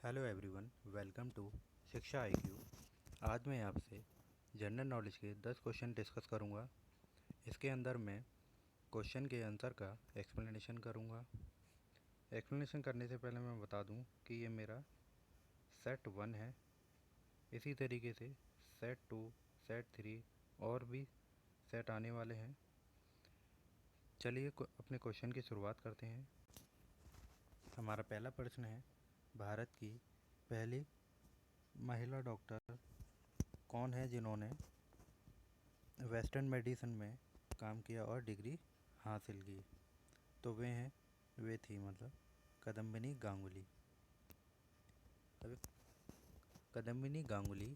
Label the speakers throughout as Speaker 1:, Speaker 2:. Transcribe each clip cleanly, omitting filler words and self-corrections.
Speaker 1: Hello everyone, welcome to शिक्षा IQ. आज मैं आपसे जनरल नॉलेज के 10 क्वेश्चन डिस्कस करूंगा। इसके अंदर मैं क्वेश्चन के आंसर का एक्सप्लेनेशन करूंगा। एक्सप्लेनेशन करने से पहले मैं बता दूं कि ये मेरा सेट 1 है। इसी तरीके से सेट 2, सेट 3 और भी सेट आने वाले हैं। चलिए अपने क्वेश्चन की शुरुआत करते हैं। हमारा पहला प्रश्न है, भारत की पहली महिला डॉक्टर कौन है जिन्होंने वेस्टर्न मेडिसिन में काम किया और डिग्री हासिल की? तो वे थी कदम्बिनी गांगुली। अब कदम्बिनी गांगुली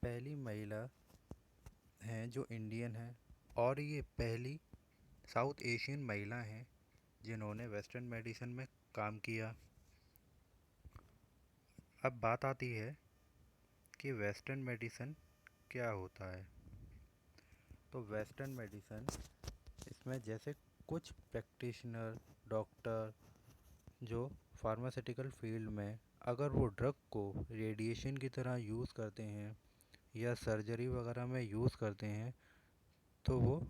Speaker 1: पहली महिला हैं जो इंडियन है और ये पहली साउथ एशियन महिला हैं जिन्होंने वेस्टर्न मेडिसिन में काम किया। अब बात आती है कि वेस्टर्न मेडिसिन क्या होता है। तो वेस्टर्न मेडिसिन इसमें जैसे कुछ प्रैक्टिशनर डॉक्टर जो फार्मास्यूटिकल फील्ड में अगर वो ड्रग को रेडिएशन की तरह यूज़ करते हैं या सर्जरी वगैरह में यूज़ करते हैं तो वो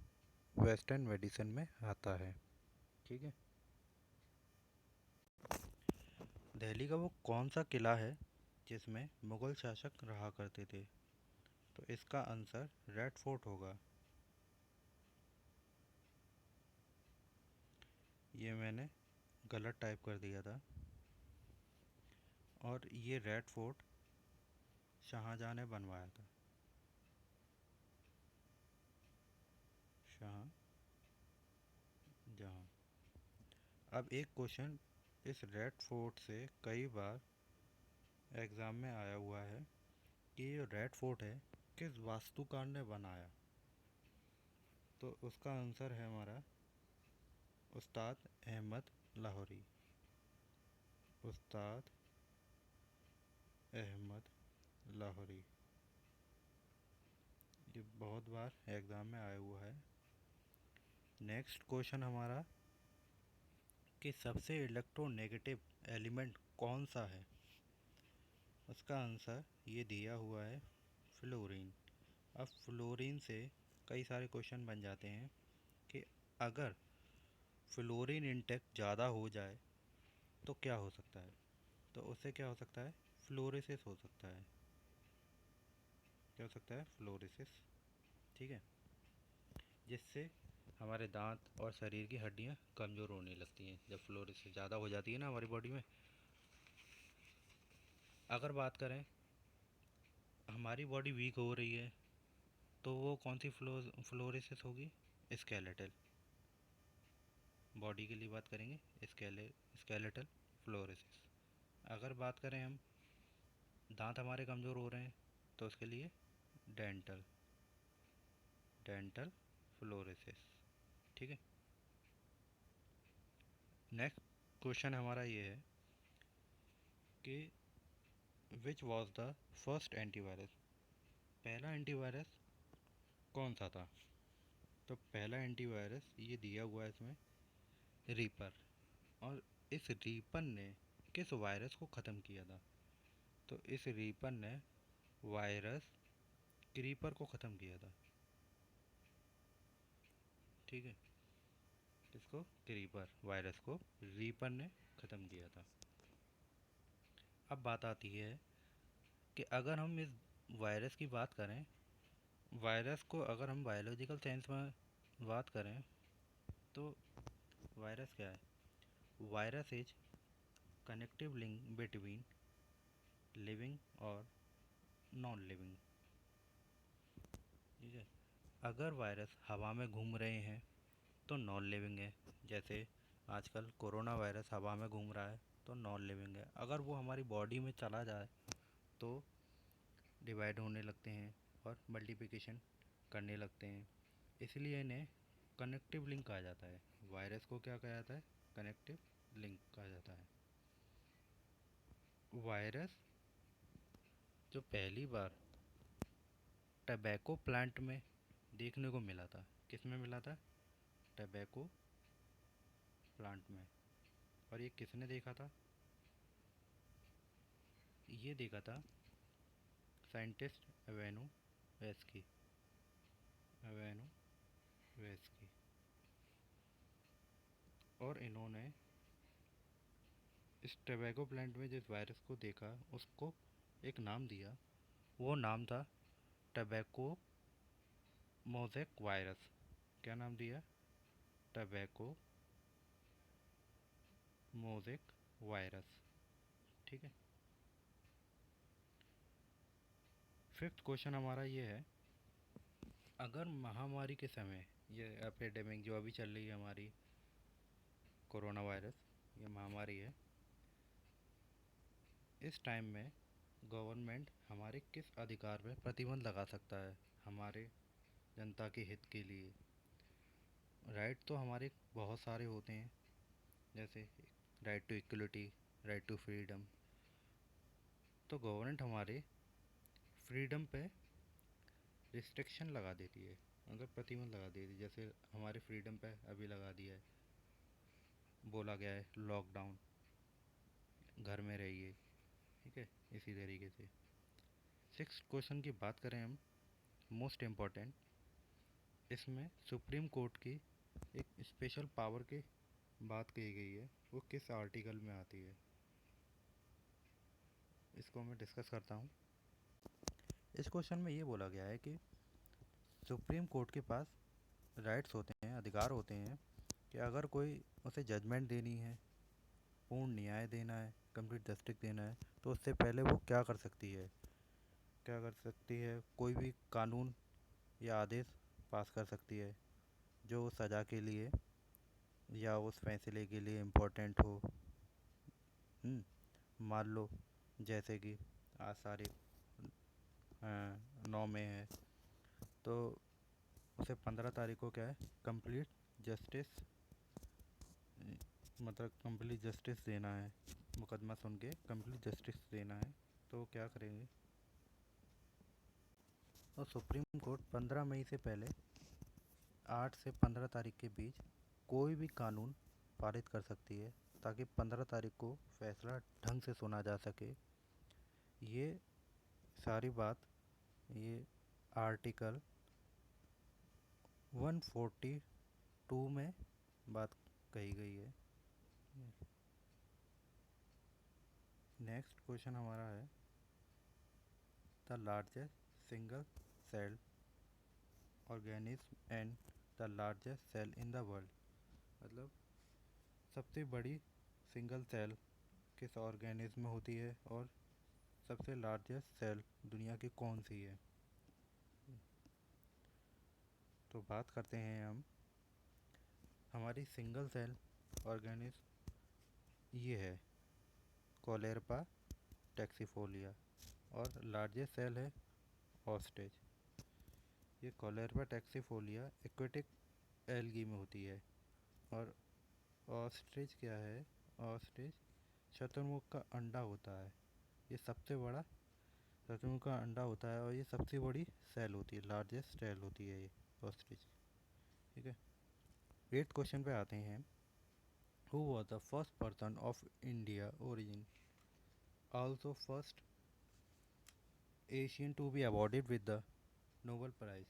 Speaker 1: वेस्टर्न मेडिसिन में आता है। ठीक है। दिल्ली का वो कौन सा किला है जिसमें मुग़ल शासक रहा करते थे? तो इसका आंसर रेड फोर्ट होगा। ये मैंने गलत टाइप कर दिया था और ये रेड फोर्ट शाहजहाँ ने बनवाया था। शाहजहाँ। अब एक क्वेश्चन इस रेड फोर्ट से कई बार एग्ज़ाम में आया हुआ है कि ये रेड फोर्ट है किस वास्तुकार ने बनाया? तो उसका आंसर है हमारा उस्ताद अहमद लाहौरी। उस्ताद अहमद लाहौरी। ये बहुत बार एग्ज़ाम में आया हुआ है। नेक्स्ट क्वेश्चन हमारा कि सबसे इलेक्ट्रोनेगेटिव एलिमेंट कौन सा है? उसका आंसर ये दिया हुआ है फ्लोरीन। अब फ्लोरीन से कई सारे क्वेश्चन बन जाते हैं कि अगर फ्लोरीन इंटेक ज़्यादा हो जाए तो क्या हो सकता है? तो उससे क्या हो सकता है? फ्लोरेसिस हो सकता है। क्या हो सकता है? फ्लोरेसिस। ठीक है। जिससे हमारे दांत और शरीर की हड्डियां कमज़ोर होने लगती हैं जब फ्लोरेसिस ज़्यादा हो जाती है ना हमारी बॉडी में। अगर बात करें हमारी बॉडी वीक हो रही है तो वो कौन सी फ्लोरेसिस होगी? स्केलेटल। बॉडी के लिए बात करेंगे स्केलेटल फ्लोरेसिस। अगर बात करें हम दांत हमारे कमज़ोर हो रहे हैं तो उसके लिए डेंटल डेंटल फ्लोरेसिस। ठीक है। नेक्स्ट क्वेश्चन हमारा ये है कि which was the first antivirus? पहला एंटीवायरस कौन सा था? तो पहला एंटीवायरस ये दिया हुआ है इसमें रीपर। और इस रीपर ने किस वायरस को ख़त्म किया था? तो इस रीपर ने वायरस क्रीपर को ख़त्म किया था। ठीक है। इसको क्रीपर वायरस को रीपर ने ख़त्म किया था। अब बात आती है कि अगर हम इस वायरस की बात करें, वायरस को अगर हम बायोलॉजिकल साइंस में बात करें तो वायरस क्या है? Virus is connective link between living और नॉन लिविंग। ठीक है। अगर वायरस हवा में घूम रहे हैं तो नॉन लिविंग है। जैसे आजकल कोरोना वायरस हवा में घूम रहा है तो नॉन लिविंग है। अगर वो हमारी बॉडी में चला जाए तो डिवाइड होने लगते हैं और मल्टीप्लिकेशन करने लगते हैं। इसलिए इन्हें कनेक्टिव लिंक कहा जाता है। वायरस को क्या कहा जाता है? कनेक्टिव लिंक कहा जाता है। वायरस जो पहली बार टबैको प्लांट में देखने को मिला था, किस में मिला था? टबैको प्लांट में। और ये किसने देखा था? ये देखा था साइंटिस्ट एवेनु वेस्की। एवेनु वेस्की। और इन्होंने इस टोबैको प्लांट में जिस वायरस को देखा उसको एक नाम दिया। वो नाम था टोबैको मोज़ेक वायरस। क्या नाम दिया? Tobacco mosaic virus. ठीक है। फिफ्थ क्वेश्चन हमारा ये है, अगर महामारी के समय, ये एपिडेमिक जो अभी चल रही है हमारी कोरोना वायरस, ये महामारी है, इस टाइम में गवर्नमेंट हमारे किस अधिकार पर प्रतिबंध लगा सकता है हमारे जनता के हित के लिए? राइट तो हमारे बहुत सारे होते हैं, जैसे right to equality, right to freedom. तो गवर्नमेंट हमारे फ्रीडम पे रिस्ट्रिक्शन लगा देती है, मतलब प्रतिबंध लगा देती है। जैसे हमारे फ्रीडम पे अभी लगा दिया है, बोला गया है लॉकडाउन, घर में रहिए। ठीक है, इसी तरीके से। सिक्स क्वेश्चन की बात करें हम, मोस्ट इम्पॉर्टेंट, इसमें सुप्रीम कोर्ट की एक स्पेशल पावर की बात कही गई है, वो किस आर्टिकल में आती है, इसको मैं डिस्कस करता हूँ। इस क्वेश्चन में ये बोला गया है कि सुप्रीम कोर्ट के पास राइट्स होते हैं, अधिकार होते हैं कि अगर कोई उसे जजमेंट देनी है, पूर्ण न्याय देना है, कंप्लीट जस्टिस देना है, तो उससे पहले वो क्या कर सकती है? क्या कर सकती है? कोई भी कानून या आदेश पास कर सकती है जो उस सज़ा के लिए या उस फैसले के लिए इम्पोर्टेंट हो। मान लो जैसे कि आज तारीख 9 में है, तो उसे 15 तारीख को क्या है, कंप्लीट जस्टिस, मतलब कंप्लीट जस्टिस देना है, मुकदमा सुन के कंप्लीट जस्टिस देना है। तो क्या करेंगे? और सुप्रीम कोर्ट 15 मई से पहले 8 से 15 तारीख के बीच कोई भी कानून पारित कर सकती है, ताकि 15 तारीख को फैसला ढंग से सुना जा सके। ये सारी बात ये आर्टिकल 142 में बात कही गई है। नेक्स्ट क्वेश्चन हमारा है, the largest single cell organism and the largest cell in the world. मतलब सबसे बड़ी सिंगल सेल किस ऑर्गेनिज्म में होती है और सबसे लार्जेस्ट सेल दुनिया की कौन सी है? तो बात करते हैं हम, हमारी सिंगल सेल ऑर्गेनिज्म ये है कोलेरपा टैक्सीफोलिया, और लार्जेस्ट सेल है ऑस्ट्रिच। ये कोलेरपा टैक्सीफोलिया एक्वेटिक एल्गी में होती है, और ऑस्ट्रिच क्या है? ऑस्ट्रिच शतुरमुर्ग का अंडा होता है। ये सबसे बड़ा शतुरमुर्ग का अंडा होता है, और ये सबसे बड़ी सेल होती है, लार्जेस्ट सेल होती है ये ऑस्ट्रिच। ठीक है। 8th क्वेश्चन पे आते हैं, who was the first person of India origin also first Asian to be awarded with the Nobel prize.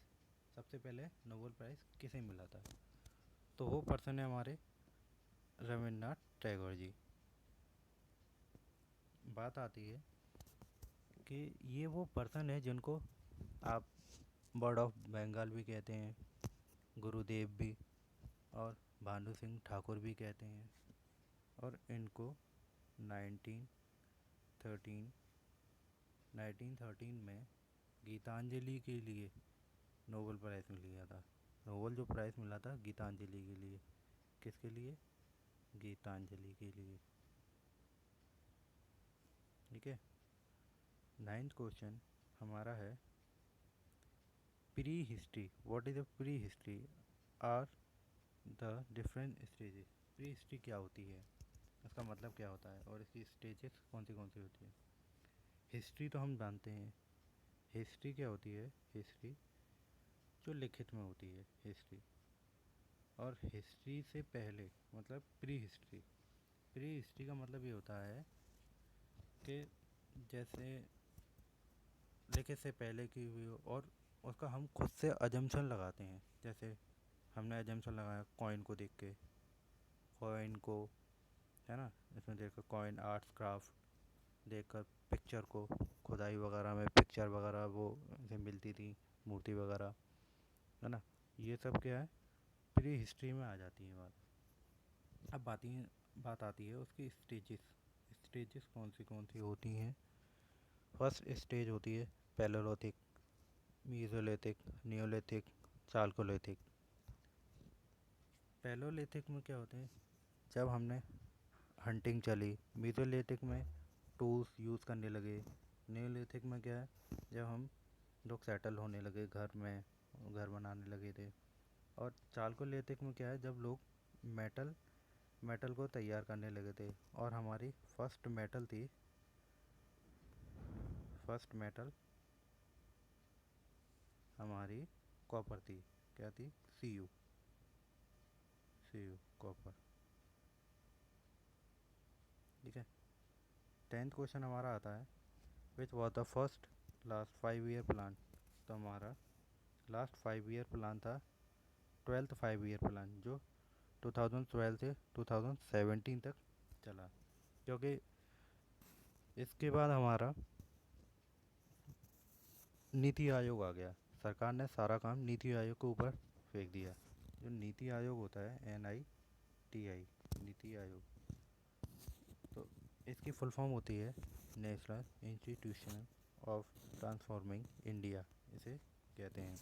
Speaker 1: सबसे पहले नोबेल प्राइज़ किसे मिला था? तो वो पर्सन है हमारे रविन्द्रनाथ टैगोर जी। बात आती है कि ये वो पर्सन है जिनको आप बर्ड ऑफ बंगाल भी कहते हैं, गुरुदेव भी, और भानु सिंह ठाकुर भी कहते हैं। और इनको 1913 1913 में गीतांजलि के लिए नोबेल प्राइज़ मिल गया था। नोबेल जो प्राइज़ मिला था गीतांजलि के लिए। किसके लिए? गीतांजलि के लिए। ठीक है। 9th क्वेश्चन हमारा है, prehistory, what is the prehistory are the different stages. Prehistory क्या होती है, इसका मतलब क्या होता है, और इसकी स्टेजेस कौन सी होती है? हिस्ट्री तो हम जानते हैं, हिस्ट्री क्या होती है? हिस्ट्री जो लिखित में होती है हिस्ट्री। और हिस्ट्री से पहले मतलब प्री हिस्ट्री। प्री हिस्ट्री का मतलब ये होता है कि जैसे लिखे से पहले की हुई हो, और उसका हम खुद से अजम्पशन लगाते हैं। जैसे हमने अजम्पशन लगाया कॉइन को देख के, कॉइन को, है ना, इसमें देखकर कॉइन आर्ट्स क्राफ्ट देखकर, पिक्चर को, खुदाई वगैरह में पिक्चर वगैरह वो से मिलती थी, मूर्ति वगैरह, है ना। ये सब क्या है, प्री हिस्ट्री में आ जाती है बात। अब बात आती है उसकी स्टेजेस। स्टेजेस कौन सी होती हैं। फर्स्ट स्टेज होती है पैलेयोलिथिक, मीसोलिथिक, नियोलिथिक, चालकोलिथिक। पैलेयोलिथिक में क्या होते हैं, जब हमने हंटिंग चली। मीसोलिथिक में टूल्स यूज़ करने लगे। नियोलिथिक में क्या है, जब हम लोग सेटल होने लगे घर में, घर बनाने लगे थे। और चालकोलिथिक में क्या है, जब लोग मेटल मेटल को तैयार करने लगे थे। और हमारी फर्स्ट मेटल हमारी कॉपर थी। क्या थी? सी यू कॉपर। ठीक है। 10th क्वेश्चन हमारा आता है, which was the first last 5 year plan. तो हमारा लास्ट 5 ईयर प्लान था 12th 5 ईयर प्लान, जो 2012 से 2017 तक चला। क्योंकि इसके बाद हमारा नीति आयोग आ गया। सरकार ने सारा काम नीति आयोग के ऊपर फेंक दिया। जो नीति आयोग होता है, NITI, नीति आयोग, तो इसकी फुल फॉर्म होती है national institution of transforming India, इसे कहते हैं।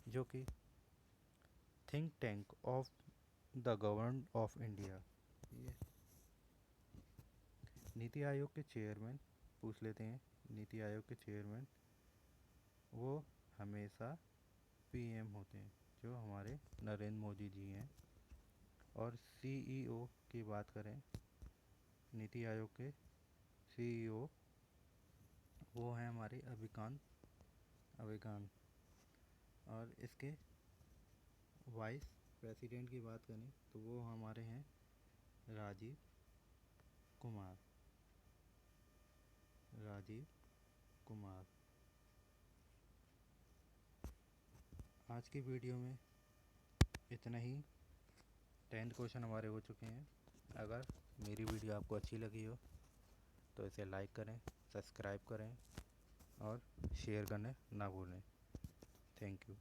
Speaker 1: जो कि think tank of the government of India. ये नीति आयोग के चेयरमैन पूछ लेते हैं। नीति आयोग के चेयरमैन वो हमेशा PM होते हैं, जो हमारे नरेंद्र मोदी जी हैं। और CEO की बात करें, नीति आयोग के CEO वो हैं हमारे अभिकांत। और इसके वाइस प्रेसिडेंट की बात करें तो वो हमारे हैं राजीव कुमार। आज की वीडियो में इतना ही। 10th क्वेश्चन हमारे हो चुके हैं। अगर मेरी वीडियो आपको अच्छी लगी हो तो इसे लाइक करें, सब्सक्राइब करें और शेयर करने ना भूलें। Thank you.